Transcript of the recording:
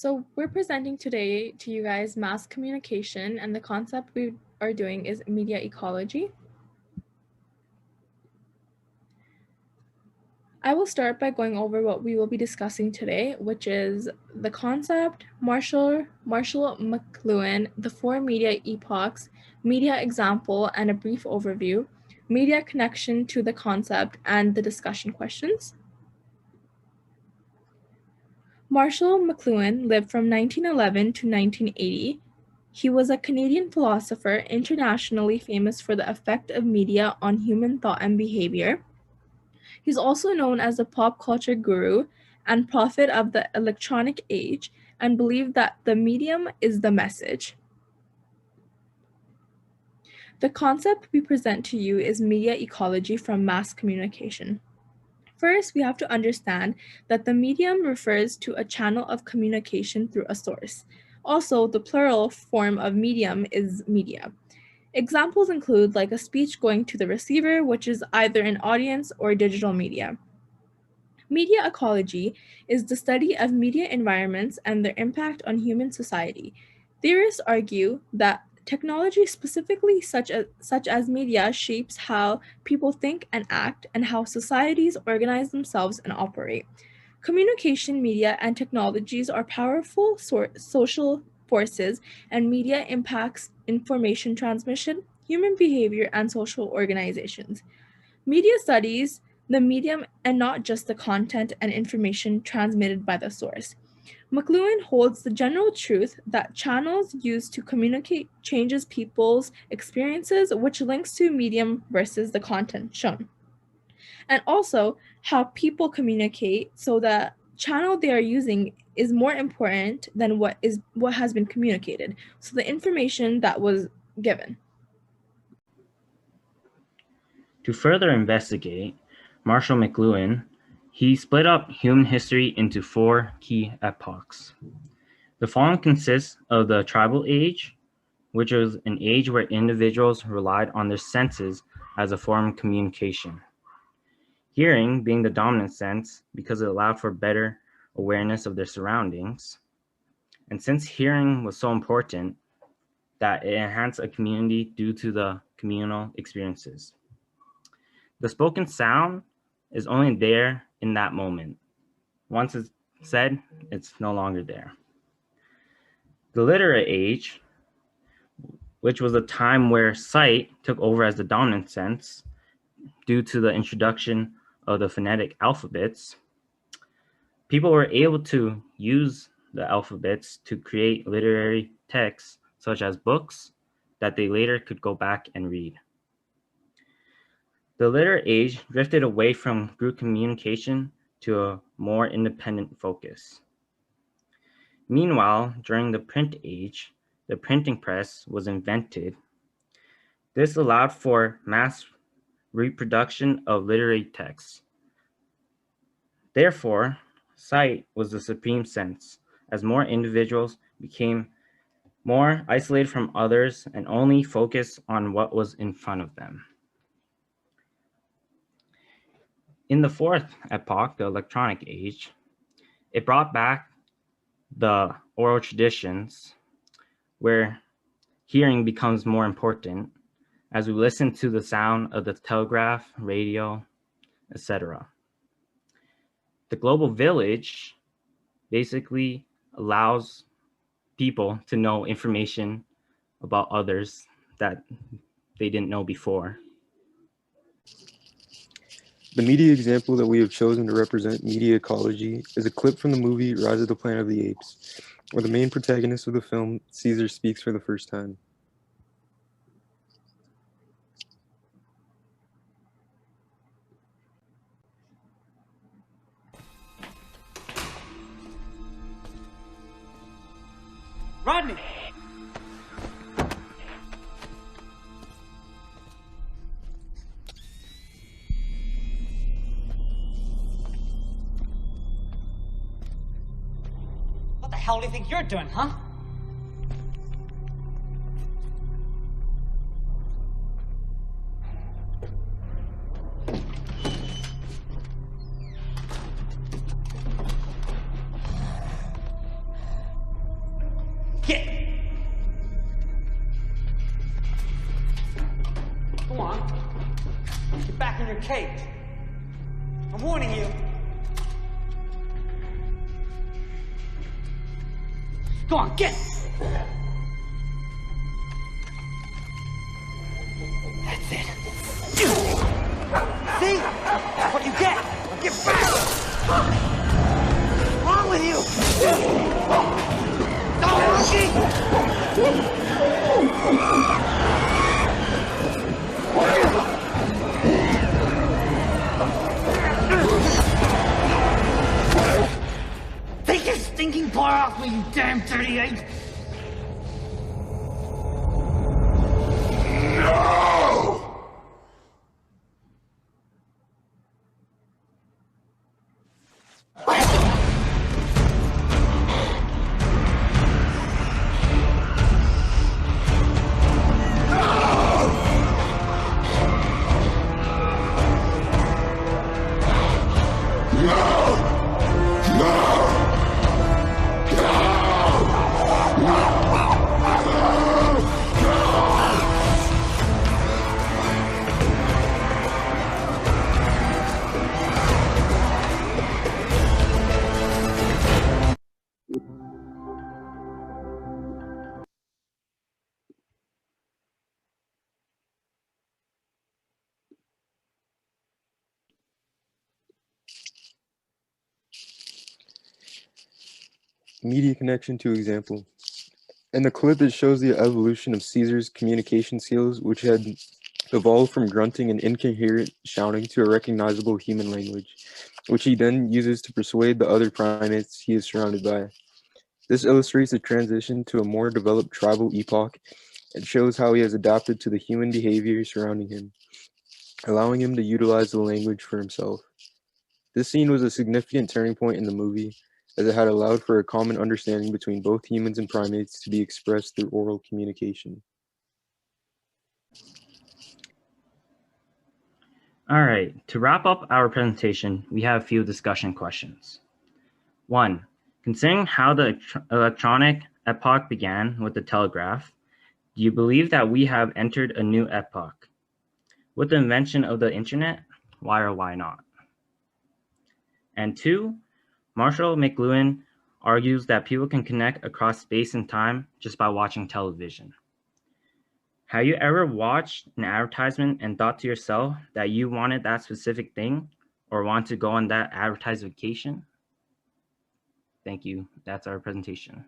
So we're presenting today to you guys mass communication, and the concept we are doing is media ecology. I will start by going over what we will be discussing today, which is the concept, Marshall McLuhan, the four media epochs, media example, and a brief overview, media connection to the concept, and the discussion questions. Marshall McLuhan lived from 1911 to 1980. He was a Canadian philosopher internationally famous for the effect of media on human thought and behavior. He's also known as the pop culture guru and prophet of the electronic age and believed that the medium is the message. The concept we present to you is media ecology from mass communication. First, we have to understand that the medium refers to a channel of communication through a source. Also, the plural form of medium is media. Examples include like a speech going to the receiver, which is either an audience or digital media. Media ecology is the study of media environments and their impact on human society. Theorists argue that technology, specifically such as media, shapes how people think and act and how societies organize themselves and operate. Communication media and technologies are powerful social forces, and media impacts information transmission, human behavior, and social organizations. Media studies the medium and not just the content and information transmitted by the source. McLuhan holds the general truth that channels used to communicate changes people's experiences, which links to medium versus the content shown. And also how people communicate, so the channel they are using is more important than what has been communicated. So the information that was given. To further investigate Marshall McLuhan, he split up human history into four key epochs. The following consists of the tribal age, which was an age where individuals relied on their senses as a form of communication. Hearing being the dominant sense because it allowed for better awareness of their surroundings. And since hearing was so important, that it enhanced a community due to the communal experiences. The spoken sound is only there in that moment. Once it's said, it's no longer there. The literate age, which was a time where sight took over as the dominant sense due to the introduction of the phonetic alphabets, people were able to use the alphabets to create literary texts such as books that they later could go back and read. The literate age drifted away from group communication to a more independent focus. Meanwhile, during the print age, the printing press was invented. This allowed for mass reproduction of literary texts. Therefore, sight was the supreme sense, as more individuals became more isolated from others and only focused on what was in front of them. In the fourth epoch, the electronic age, it brought back the oral traditions where hearing becomes more important as we listen to the sound of the telegraph, radio, etc. The global village basically allows people to know information about others that they didn't know before. The media example that we have chosen to represent media ecology is a clip from the movie Rise of the Planet of the Apes, where the main protagonist of the film, Caesar, speaks for the first time. Rodney! What the hell do you think you're doing, huh? Get! Go on. Get back in your cage. I'm warning you. Go on, get! That's it. See? That's what you get! Now get back! What's wrong with you? Stop looking! Take your stinking paw off me, you damn dirty ape! Media connection to example. In the clip, it shows the evolution of Caesar's communication skills, which had evolved from grunting and incoherent shouting to a recognizable human language, which he then uses to persuade the other primates he is surrounded by. This illustrates the transition to a more developed tribal epoch and shows how he has adapted to the human behavior surrounding him, allowing him to utilize the language for himself. This scene was a significant turning point in the movie, as it had allowed for a common understanding between both humans and primates to be expressed through oral communication. All right, to wrap up our presentation, we have a few discussion questions. 1. Considering how the electronic epoch began with the telegraph, do you believe that we have entered a new epoch? With the invention of the internet, why or why not? And 2, Marshall McLuhan argues that people can connect across space and time just by watching television. Have you ever watched an advertisement and thought to yourself that you wanted that specific thing or want to go on that advertised vacation? Thank you. That's our presentation.